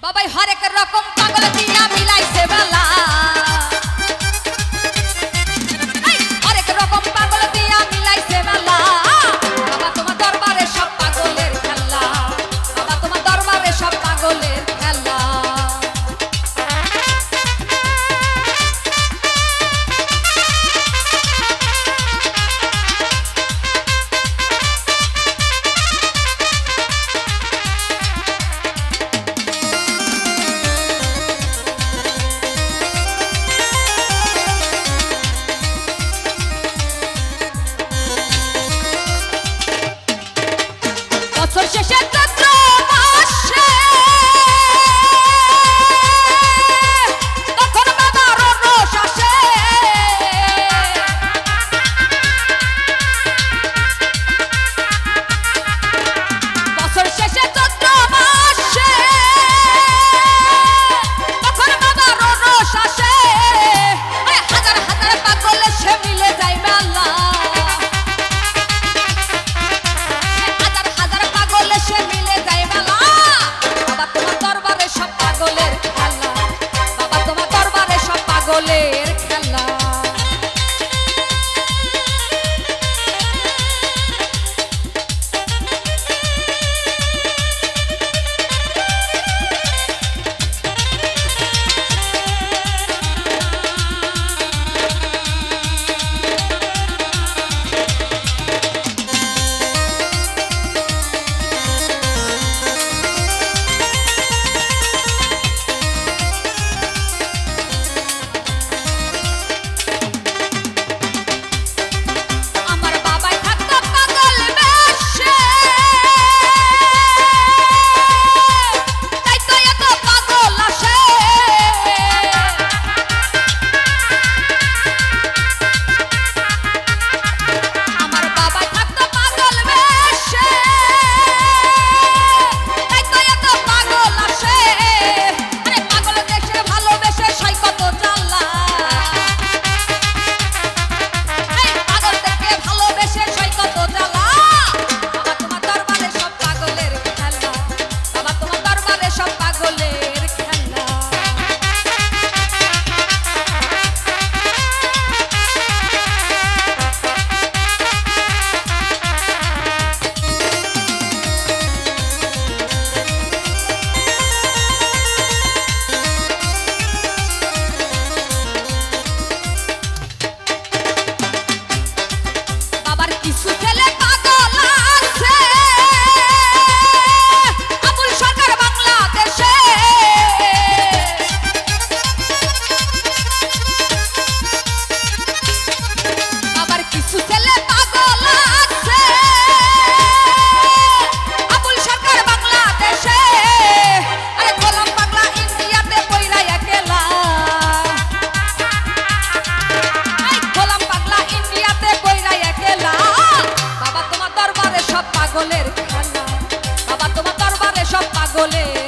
বাবাই হরেক রকম পাগল দিয়া মিলাইছে বেলা, হরেক রকম পাগল দিয়া মিলাইছে বেলা। বাবা তোমার দরবারে সব পাগলের খেলা, বাবা তোমার দরবারে সব পাগলের খেলা। বছর শেষে চৈত্র মাসে তখন বাবার রোষ আসে, বছর শেষে চৈত্র মাসে তখন বাবার রোষ আসে। হাজার হাজার পাগল সে মিলে যায় মেলা, সে মিলে যায় মেলা। বাবা তোমার দরবারে সব পাগলের খেলা, বাবা তোমার দরবারে সব পাগলের খেলা। পাগলের খেলা, বাবা তোমার দরবারে সব পাগলের